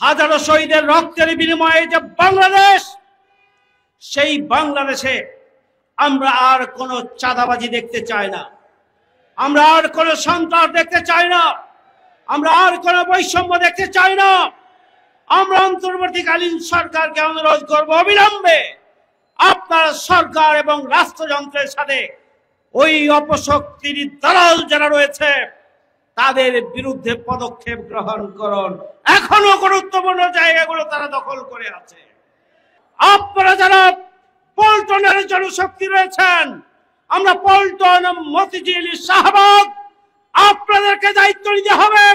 হাজারো শহীদের রক্তের বিনিময়ে যে বাংলাদেশ, সেই বাংলাদেশে আমরা আর কোনো চাঁদাবাজি দেখতে চাই না, আমরা আর কোনো সন্ত্রাস দেখতে চাই না, আমরা আর কোনো বৈষম্য দেখতে চাই না। আমরা অন্তর্বর্তীকালীন সরকারকে অনুরোধ করব, অবিলম্বে আপনার সরকার এবং রাষ্ট্রযন্ত্রের সাথে ওই অপশক্তির দালাল যারা রয়েছে তাদের বিরুদ্ধে পদক্ষেপ গ্রহণ করুন। এখনো গুরুত্বপূর্ণ জায়গাগুলো তারা দখল করে আছে। আপনারা যারা পল্টনের জনশক্তি রয়েছেন, আমরা পল্টন, মতিঝিল, শাহবাগ, আপনাদেরকে দায়িত্ব নিতে হবে।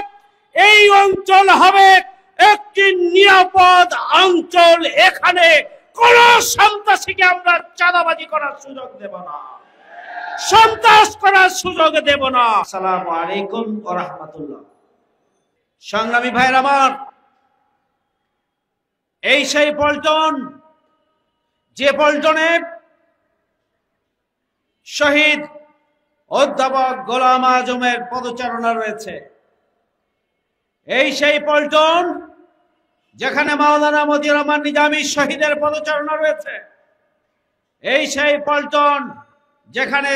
এই অঞ্চল হবে একটি নিরাপদ অঞ্চল। এখানে কোন সন্ত্রাসীকে আমরা চাঁদাবাজি করার সুযোগ দেব না, সন্ত্রাস করার সুযোগ দেব না। আসসালামু আলাইকুম ওয়া রাহমাতুল্লাহ। সংগ্রামী ভাইরা আমার, এই সেই পল্টন, যে পল্টনে শহীদ অধ্যাপক গোলাম আজমের পদচারণা রয়েছে। এই সেই পল্টন যেখানে মাওলানা মতিউর রহমান নিজামী শহীদের পদচারণা রয়েছে। এই সেই পল্টন যেখানে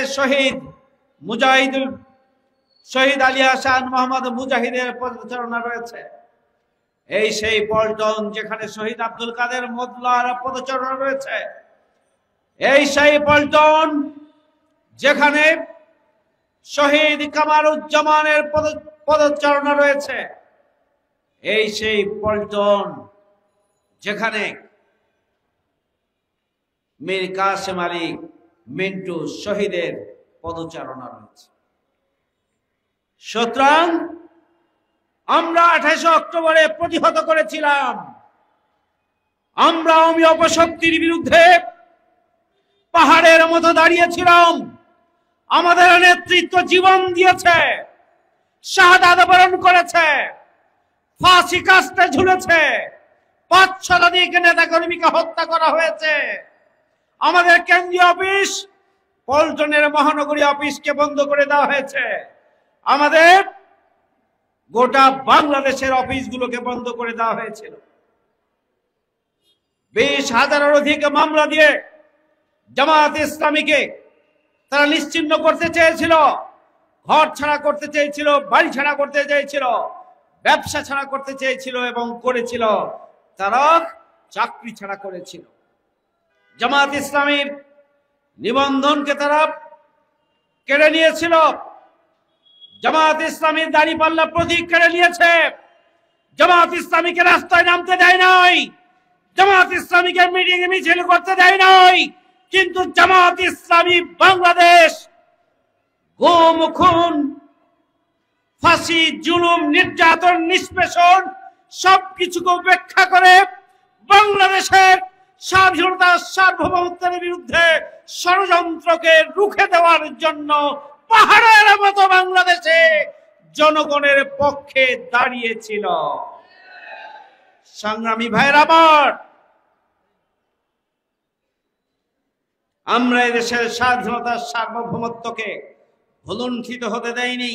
শহীদ আলী হাসান মোহাম্মদ মুজাহিদের পদচারণা রয়েছে। এই সেই পল্টন যেখানে শহীদ আব্দুল কাদের মোল্লার পদচারণা রয়েছে। এই সেই পল্টন যেখানে শহীদ কামারুজ্জামানের পদচারণা রয়েছে। এই সেই পল্টন যেখানে মীর কাসেম আলী মিন্টু শহীদের পদচারণা রয়েছে। সুতরাং আমরা 28 অক্টোবরে প্রতিহত করেছিলাম, আমরা আওয়ামী অপশক্তির বিরুদ্ধে পাহাড়ের মতো দাঁড়িয়েছিলাম। আমাদের নেতৃত্ব জীবন দিয়েছে, শাহাদাত বরণ করেছে, ফাঁসি কাস্তে ঝুলেছে, 5 শতাধিক নেতা কর্মীকে হত্যা করা হয়েছে। আমাদের কেন্দ্রীয় অফিস, পল্টনের মহানগরী অফিসকে বন্ধ করে দেওয়া হয়েছে। আমাদের গোটা বাংলাদেশের অফিসগুলোকে বন্ধ করে দেওয়া হয়েছিল। 20,000-এর অধিক মামলা দিয়ে জামায়াত ইসলামীকে তারা নিশ্চিহ্ন করতে চেয়েছিল, ঘর ছাড়া করতে চেয়েছিল, বাড়ি ছাড়া করতে চেয়েছিল, ব্যবসা ছাড়া করতে চেয়েছিল এবং করেছিল। তারা চাকরি ছাড়া করেছিল। জামায়াত ইসলামীর নিবন্ধনকে তারা কেড়ে নিয়েছিল। জামায়াত ইসলামীর দাঁড়িপাল্লা প্রতীক কেড়ে নিয়েছে। জামায়াত ইসলামীকে রাস্তায় নামতে দেয় নাই, জামায়াত ইসলামীকে মিটিং মিছিল করতে দেয় নাই। কিন্তু জামায়াত ইসলামী বাংলাদেশ গুম, খুন, ফাঁসি, জুলুম, নির্যাতন, নিষ্পেষণ সবকিছুকে উপেক্ষা করে বাংলাদেশের স্বাধীনতা, সার্বভৌমত্বের বিরুদ্ধে ষড়যন্ত্রকে রুখে দেওয়ার জন্য পাহাড়ের মতো বাংলাদেশে জনগণের পক্ষে দাঁড়িয়েছিল। সংগ্রামী ভাইরা আমার, আমরা এদেশের স্বাধীনতার সার্বভৌমত্বকে ভুলুণ্ঠিত হতে দেয়নি।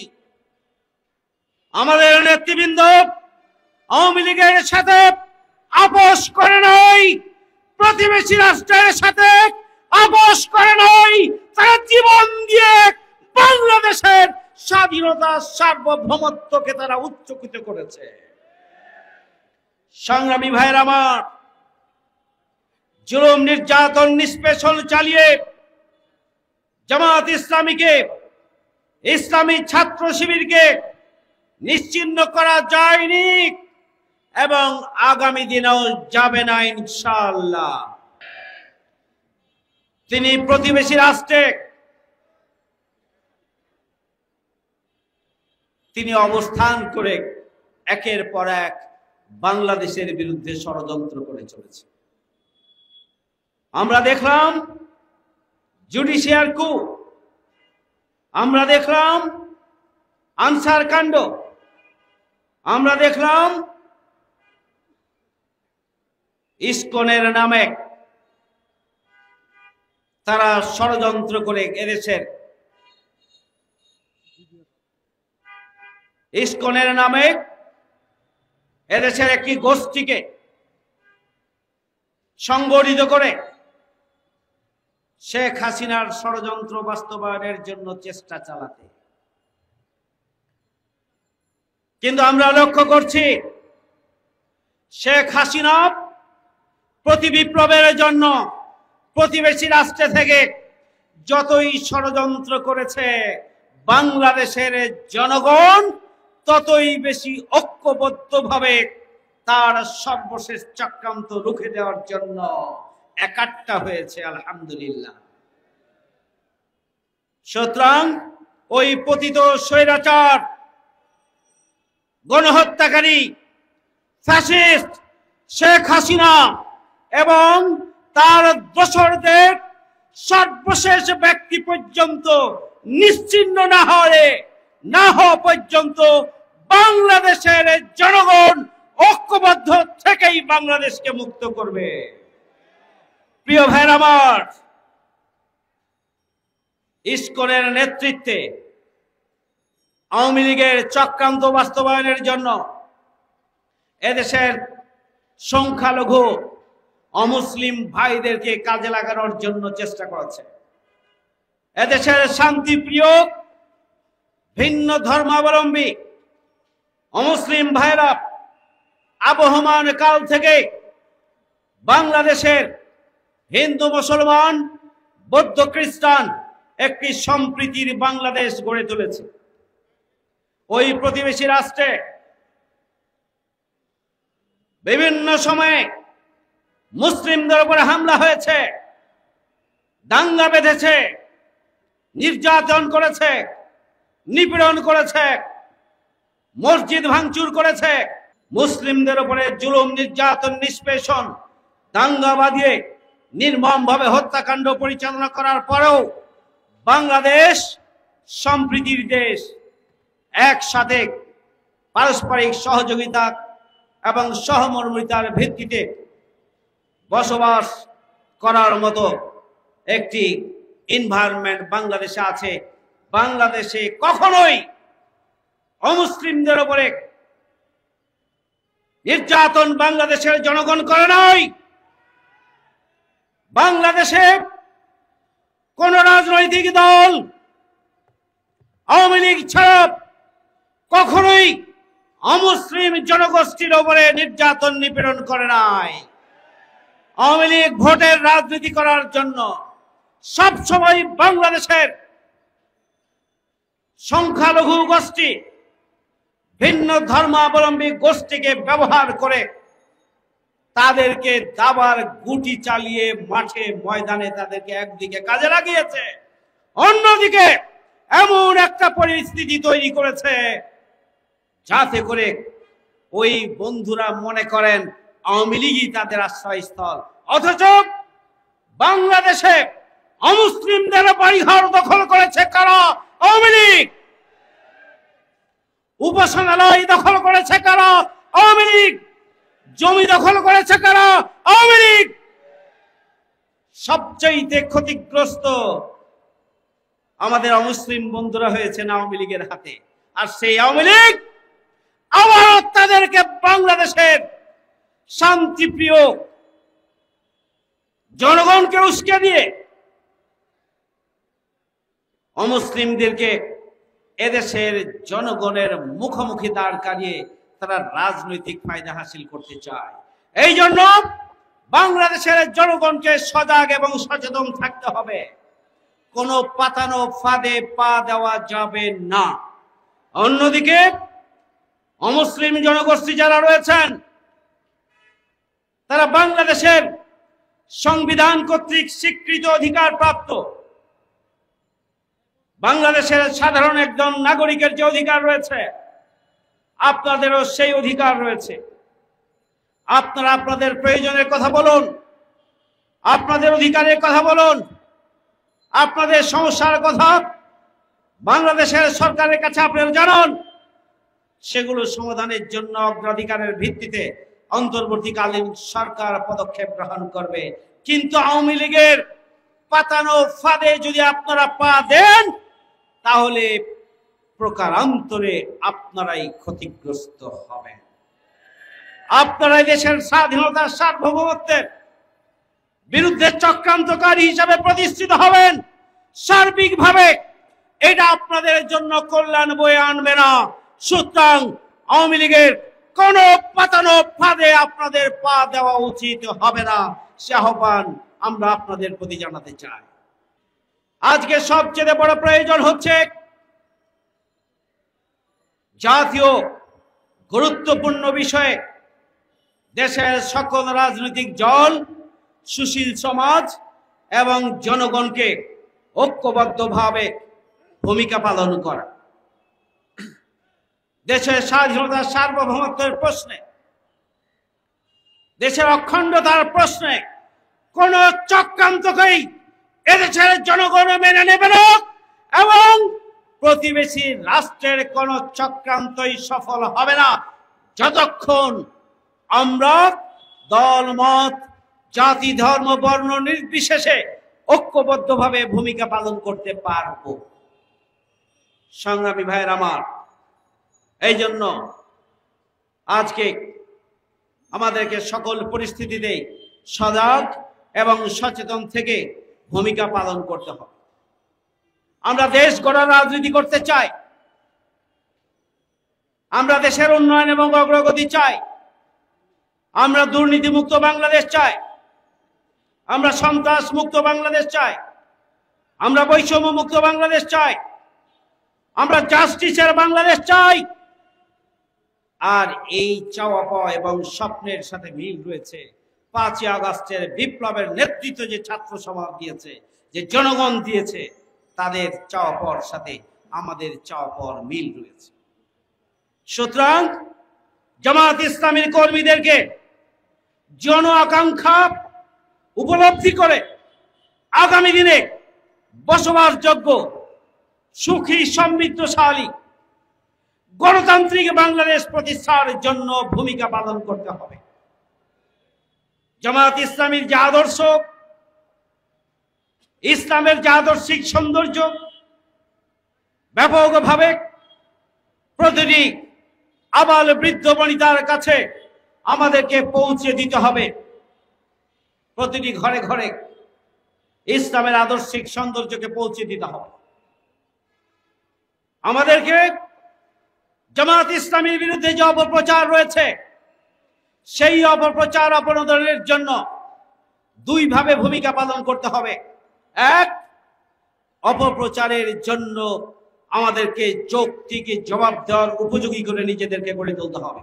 আমাদের নেতৃবৃন্দ আওয়ামী লীগের সাথে আপোষ করে নাই, প্রতিবেশী রাষ্ট্রের সাথে আপোষ করে নাই। তারা জীবন দিয়ে বাংলাদেশের স্বাধীনতা, সার্বভৌমত্বকে তারা উচ্চকিত করেছে। সংগ্রামী ভাইয়ের আমার, জুলুম, নির্যাতন, নিষ্পেষণ চালিয়ে জামায়াত ইসলামীকে, ইসলামী ছাত্র শিবিরকে নিশ্চিহ্ন করা যায়নি এবং আগামী দিনেও যাবে না ইনশাআল্লাহ। তিনি প্রতিবেশী রাষ্ট্রে তিনি অবস্থান করে একের পর এক বাংলাদেশের বিরুদ্ধে ষড়যন্ত্র করে চলেছে। আমরা দেখলাম জুডিশিয়াল কু, আমরা দেখলাম আনসার কাণ্ড, আমরা দেখলাম ইসকনের নামে তারা ষড়যন্ত্র করে এদেশের ইসকনের নামে এদেশের একটি গোষ্ঠীকে সংগঠিত করে শেখ হাসিনার ষড়যন্ত্র বাস্তবায়নের জন্য চেষ্টা চালাতে। কিন্তু আমরা লক্ষ্য করছি শেখ হাসিনা প্রতি বিপ্লবের জন্য প্রতিবেশী রাষ্ট্র থেকে যতই ষড়যন্ত্র করেছে, বাংলাদেশের জনগণ ততই বেশি ঐক্যবদ্ধভাবে তার সর্বশেষ চক্রান্ত রুখে দেওয়ার জন্য একাট্টা হয়েছে। আলহামদুলিল্লাহ। সুতরাং ওই পতিত স্বৈরাচার, গণহত্যাকারী, ফ্যাসিস্ট শেখ হাসিনা এবং তার দোসরদের সর্বশেষ ব্যক্তি পর্যন্ত নিশ্চিহ্ন না হওয়া পর্যন্ত বাংলাদেশের জনগণ ঐক্যবদ্ধ থেকেই বাংলাদেশকে মুক্ত করবে। প্রিয় ভাইরা আমার, ইসকনের নেতৃত্বে আওয়ামী লীগের চক্রান্ত বাস্তবায়নের জন্য এদেশের সংখ্যালঘু অমুসলিম ভাইদেরকে কাজে লাগানোর জন্য চেষ্টা করেছে। এদেশের শান্তিপ্রিয় ভিন্ন ধর্মাবলম্বী অমুসলিম ভাইরা আবহমান কাল থেকে বাংলাদেশের হিন্দু, মুসলমান, বৌদ্ধ, খ্রিস্টান একটি সম্প্রীতির বাংলাদেশ গড়ে তুলেছে। ওই প্রতিবেশী রাষ্ট্রে বিভিন্ন সময়ে মুসলিমদের উপরে হামলা হয়েছে, দাঙ্গা বেঁধেছে, নির্যাতন করেছে, নিপীড়ন করেছে, মসজিদ ভাঙচুর করেছে, মুসলিমদের উপরে জুলুম, নির্যাতন, নিষ্পেষণ, দাঙ্গা বাঁধিয়ে নির্মমভাবে হত্যাকাণ্ড পরিচালনা করার পরেও বাংলাদেশ সম্প্রীতির দেশ, একসাথে পারস্পরিক সহযোগিতা এবং সহমর্মিতার ভিত্তিতে বসবাস করার মতো একটি এনভায়রনমেন্ট বাংলাদেশে আছে। বাংলাদেশে কখনোই অমুসলিমদের উপরে নির্যাতন বাংলাদেশের জনগণ করে নাই। বাংলাদেশে কোন রাজনৈতিক দল আওয়ামী লীগ ছাড়া কখনোই অমুসলিম জনগোষ্ঠীর উপরে নির্যাতন, নিপীড়ন করে নাই। আওয়ামী লীগ ভোটের রাজনীতি করার জন্য সবসময় বাংলাদেশের সংখ্যালঘু গোষ্ঠী, ভিন্ন ধর্মাবলম্বী গোষ্ঠীকে ব্যবহার করে তাদেরকে দাবার গুটি চালিয়ে মাঠে ময়দানে তাদেরকে একদিকে কাজে লাগিয়েছে, অন্যদিকে এমন একটা পরিস্থিতি তৈরি করেছে যাতে করে ওই বন্ধুরা মনে করেন আওয়ামী লীগই তাদের আশ্রয়স্থল। অথচ বাংলাদেশে অমুসলিমদের বাড়িঘর দখল করেছে কারা? আওয়ামী লীগ। উপাসনালয় দখল করেছে কারা? আওয়ামী লীগ। জমি দখল করেছে কারা? আওয়ামী লীগ। সবচেয়ে ক্ষতিগ্রস্ত আমাদের অমুসলিম বন্ধুরা হয়েছেন আওয়ামী লীগের হাতে। আর সেই আওয়ামী লীগ আবার তাদেরকে বাংলাদেশের শান্তিপ্রিয় জনগণকে উস্কে দিয়ে অমুসলিমদেরকে এদেশের জনগণের মুখোমুখি দাঁড় করিয়ে তারা রাজনৈতিক ফায়দা হাসিল করতে চায়। এই জন্য বাংলাদেশের জনগণকে সজাগ এবং সচেতন থাকতে হবে। কোনো পাতানো ফাঁদে পা দেওয়া যাবে না। অন্যদিকে অমুসলিম জনগোষ্ঠী যারা রয়েছেন তারা বাংলাদেশের সংবিধান কর্তৃক স্বীকৃত অধিকার প্রাপ্ত, বাংলাদেশের সাধারণ একজন নাগরিকের যে অধিকার রয়েছে আপনাদেরও সেই অধিকার রয়েছে। আপনারা আপনাদের প্রয়োজনের কথা বলুন, আপনাদের অধিকারের কথা বলুন, আপনাদের সমস্যার কথা বাংলাদেশের সরকারের কাছে আপনারা জানান। সেগুলো সমাধানের জন্য অগ্রাধিকারের ভিত্তিতে অন্তর্বর্তীকালীন সরকার পদক্ষেপ গ্রহণ করবে। কিন্তু আওয়ামী লীগের পাতানো ফাঁদে যদি আপনারা পা দেন তাহলে প্রকারান্তরে আপনারাই ক্ষতিগ্রস্ত হবেন। আপনারা দেশের স্বাধীনতার সার্বভৌমত্বের বিরুদ্ধে চক্রান্তকারী হিসাবে প্রতিষ্ঠিত হবেন। সার্বিকভাবে এটা আপনাদের জন্য কল্যাণ বয়ে আনবে না। সুতরাং আওয়ামী লীগের কোন পাতানো ফাঁদে আপনাদের পা দেওয়া উচিত হবে না, সে আহ্বান আমরা আপনাদের প্রতি জানাতে চাই। আজকে সবচেয়ে বড় প্রয়োজন হচ্ছে জাতীয় গুরুত্বপূর্ণ বিষয়ে দেশের সকল রাজনৈতিক দল, সুশীল সমাজ এবং জনগণকে ঐক্যবদ্ধভাবে ভূমিকা পালন করা। দেশের স্বাধীনতার সার্বভৌমত্বের প্রশ্নে, দেশের অখণ্ডতার প্রশ্নে কোন চক্রান্তকেই এদেশের জনগণ মেনে নেবে না এবং প্রতিবেশী রাষ্ট্রের কোন চক্রান্তই সফল হবে না যতক্ষণ আমরা দল, মত, জাতি, ধর্ম, বর্ণ নির্বিশেষে ঐক্যবদ্ধভাবে ভূমিকা পালন করতে পারব। সংগ্রামী ভাইয়ের আমার, এই জন্য আজকে আমাদেরকে সকল পরিস্থিতিতে সজাগ এবং সচেতন থেকে ভূমিকা পালন করতে হবে। আমরা দেশ গড়ার রাজনীতি করতে চাই, আমরা দেশের উন্নয়ন এবং অগ্রগতি চাই, আমরা দুর্নীতিমুক্ত বাংলাদেশ চাই, আমরা সন্ত্রাস মুক্ত বাংলাদেশ চাই, আমরা বৈষম্য মুক্ত বাংলাদেশ চাই, আমরা জাস্টিসের বাংলাদেশ চাই। আর এই চাওয়া পাওয়া এবং স্বপ্নের সাথে মিল রয়েছে 5ই আগস্টের বিপ্লবের নেতৃত্ব যে ছাত্র সমাজ দিয়েছে, যে জনগণ দিয়েছে, তাদের চাওয়া পাওয়ার সাথে আমাদের চাওয়া পাওয়ার মিল রয়েছে। সুতরাং জামায়াত ইসলামীর কর্মীদেরকে জন আকাঙ্ক্ষা উপলব্ধি করে আগামী দিনে বসবাসযোগ্য, সুখী, সমৃদ্ধশালী, গণতান্ত্রিক বাংলাদেশ প্রতিষ্ঠার জন্য ভূমিকা পালন করতে হবে। জামায়াত ইসলামীর যে আদর্শ, ইসলামের যে আদর্শিক সৌন্দর্য ব্যাপকভাবে প্রতিটি আবাল বৃদ্ধ বনিতার কাছে আমাদেরকে পৌঁছে দিতে হবে। প্রতিটি ঘরে ঘরে ইসলামের আদর্শিক সৌন্দর্যকে পৌঁছে দিতে হবে। আমাদেরকে জামায়াত ইসলামীর বিরুদ্ধে যে অপপ্রচার রয়েছে, সেই অপপ্রচার অপনোদনের জন্য দুইভাবে ভূমিকা পালন করতে হবে। এক, অপপ্রচারের জন্য আমাদেরকে যৌক্তিক জবাব দেওয়ার উপযোগী করে নিজেদেরকে গড়ে তুলতে হবে।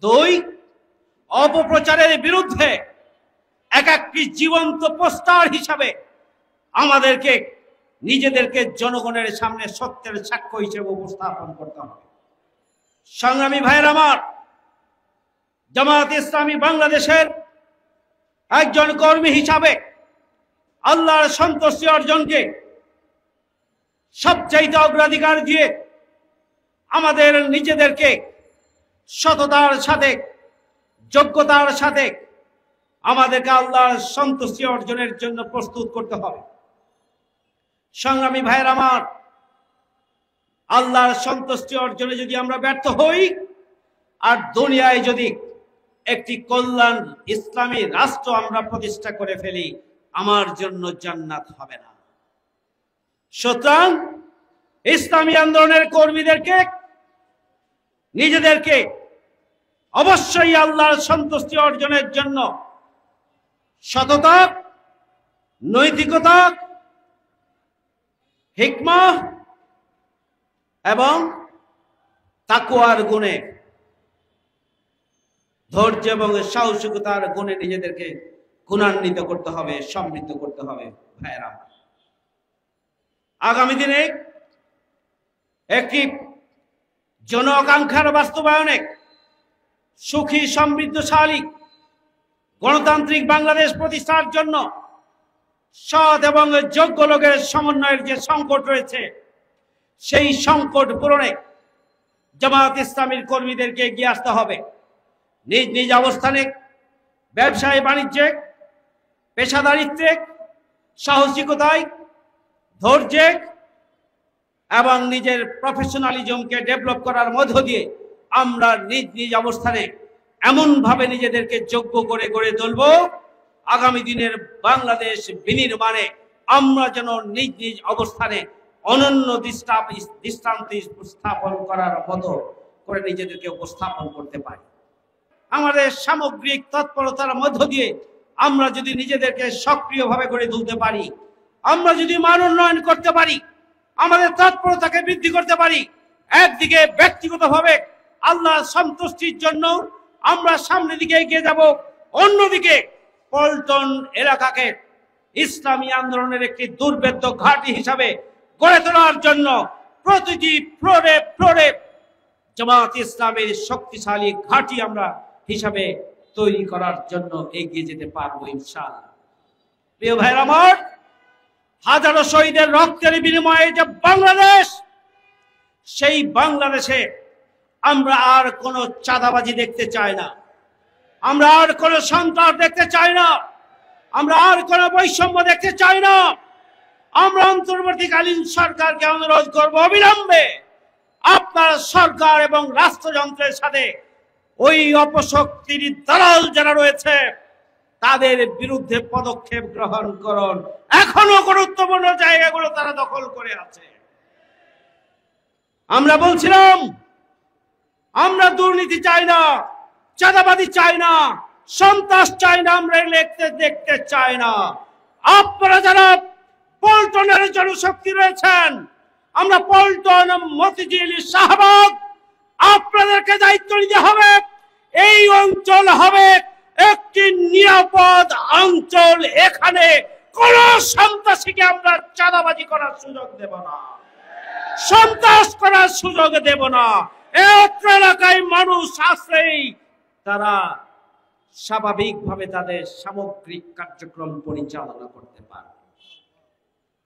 দুই, অপপ্রচারের বিরুদ্ধে একাকী জীবন্ত পোস্টার হিসাবে আমাদেরকে নিজেদেরকে জনগণের সামনে সত্যের সাক্ষ্য হিসেবে উপস্থাপন করতে হবে। সংগ্রামী ভাইয়ের আমার, জামায়াত ইসলামী বাংলাদেশের একজন কর্মী হিসাবে আল্লাহর সন্তুষ্টি অর্জনকে সবচাইতে অগ্রাধিকার দিয়ে আমাদের নিজেদেরকে সততার সাথে, যোগ্যতার সাথে আমাদেরকে আল্লাহর সন্তুষ্টি অর্জনের জন্য প্রস্তুত করতে হবে। সংগ্রামী ভাইয়ের আমার, আল্লাহর সন্তুষ্টি অর্জনে যদি আমরা ব্যর্থ হই আর দুনিয়ায় যদি একটি কল্যাণ ইসলামী রাষ্ট্র আমরা প্রতিষ্ঠা করে ফেলি, আমার জন্য জান্নাত হবে না। সুতরাং ইসলামী আন্দোলনের কর্মীদেরকে নিজেদেরকে অবশ্যই আল্লাহর সন্তুষ্টি অর্জনের জন্য সততা, নৈতিকতা, হিকমা এবং তাকওয়ার গুণে, ধৈর্য এবং সাহসিকতার গুণে নিজেদেরকে গুণান্বিত করতে হবে, সমৃদ্ধ করতে হবে। ভাইয়েরা, আগামী দিনে একটি জন আকাঙ্ক্ষার বাস্তবায়নে সুখী, সমৃদ্ধশালী, গণতান্ত্রিক বাংলাদেশ প্রতিষ্ঠার জন্য সৎ এবং যোগ্য লোকের সমন্বয়ের যে সংকট রয়েছে, সেই সংকট পূরণে জামায়াত ইসলামীর কর্মীদেরকে এগিয়ে আসতে হবে। নিজ নিজ অবস্থানে ব্যবসায়, বাণিজ্যে, পেশাদারিত্বে, সাহসিকতায়, ধৈর্যে এবং নিজের প্রফেশনালিজমকে ডেভেলপ করার মধ্য দিয়ে আমরা নিজ নিজ অবস্থানে এমন ভাবে নিজেদেরকে যোগ্য করে গড়ে তুলব, আগামী দিনের বাংলাদেশ বিনির্মাণে আমরা যেন নিজ নিজ অবস্থানে অনন্য দৃষ্টান্ত স্থাপন করার মতো করে নিজেদেরকে উপস্থাপন করতে পারি। আমাদের সামগ্রিক তৎপরতার মধ্য দিয়ে আমরা যদি নিজেদেরকে সক্রিয়ভাবে গড়ে তুলতে পারি, আমরা যদি মান উন্নয়ন করতে পারি, আমাদের তৎপরতাকে বৃদ্ধি করতে পারি, একদিকে ব্যক্তিগতভাবে আল্লাহর সন্তুষ্টির জন্য আমরা সামনের দিকে এগিয়ে যাব, অন্যদিকে পল্টন এলাকাকে ইসলামী আন্দোলনের একটি দুর্ভেদ্য ঘাঁটি হিসাবে গড়ে তোলার জন্য প্রতিটি ফ্লোরে ফ্লোরে জামাত ইসলামের শক্তিশালী ঘাঁটি আমরা হিসাবে তৈরি করার জন্য এগিয়ে যেতে পারবো ইনশাআল্লাহ। প্রিয় ভাইরা আমার, হাজারো শহীদের রক্তের বিনিময়ে যে বাংলাদেশ, সেই বাংলাদেশে আমরা আর কোনো চাঁদাবাজি দেখতে চাই না, আমরা আর কোনো সন্ত্রাস দেখতে চাই না, আমরা আর কোনো বৈষম্য দেখতে চাই না। আমরা অন্তর্বর্তীকালীন সরকারকে অনুরোধ করব, অবিলম্বে আপনার সরকার এবং রাষ্ট্রযন্ত্রের সাথে ওই অপশক্তির দালাল যারা রয়েছে তাদের বিরুদ্ধে পদক্ষেপ গ্রহণ করুন। এখনো গুরুত্বপূর্ণ জায়গাগুলো তারা দখল করে আছে। আমরা বলছিলাম আমরা দুর্নীতি চাই না, চাঁদাবাজি চাই না, সন্ত্রাস চাই না, আমরা দেখতে চাই না। আপনারা যারা পল্টনের জনশক্তি রয়েছেন, আমরা পল্টন, মতিঝিল, শাহবাগ, আপনাদেরকে দায়িত্ব নিতে হবে। এই অঞ্চল হবে একটি নিরাপদ অঞ্চল, এখানে কোন সন্ত্রাসীকে আমরা চাঁদাবাজি করার সুযোগ দেব না, সন্ত্রাস করার সুযোগ দেব না। এই এলাকায় মানুষ আসলেই তারা স্বাভাবিকভাবে তাদের সামগ্রিক কার্যক্রম পরিচালনা করতে পারে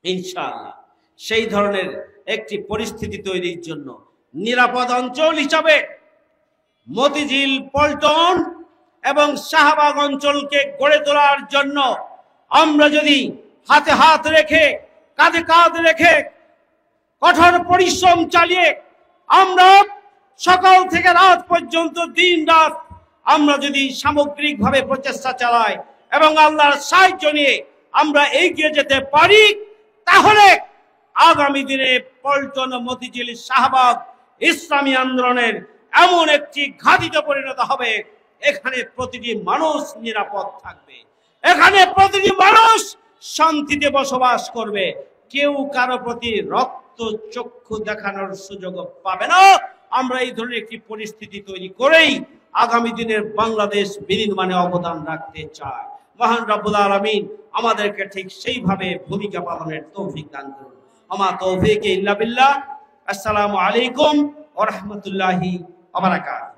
ইনশাআল্লাহ। সেই ধরনের একটি পরিস্থিতি তৈরির জন্য নিরাপদ অঞ্চল হিসাবে মতিঝিল, পল্টন এবং শাহবাগ অঞ্চলকে গড়ে তোলার জন্য আমরা যদি হাতে হাত রেখে, কাঁধে কাঁধ রেখে কঠোর পরিশ্রম চালিয়ে আমরা সকাল থেকে রাত পর্যন্ত দিন রাত আমরা যদি সামগ্রিকভাবে প্রচেষ্টা চালাই এবং আল্লাহর সাহায্য নিয়ে আমরা এগিয়ে যেতে পারি, তাহলে আগামী দিনে পল্টন, মতিঝিল, শাহবাগ ইসলামী আন্দোলনের এমন একটি ঘাঁটিতে পরিণত হবে, এখানে প্রতিটি মানুষ নিরাপদ থাকবে, এখানে প্রতিটি মানুষ শান্তিতে বসবাস করবে, কেউ কারো প্রতি রক্ত চক্ষু দেখানোর সুযোগ পাবে না। আমরা এই ধরনের একটি পরিস্থিতি তৈরি করেই আগামী দিনের বাংলাদেশ বিনির্মাণে অবদান রাখতে চাই। মহান রব্বুল আলামিন আমাদেরকে ঠিক সেইভাবে ভূমিকা পালনের তৌফিক দান করুন। আমা তৌফিক ইল্লা বিল্লাহ। আসসালামু আলাইকুম ওয়া রাহমাতুল্লাহি ওয়া বারাকাতুহু।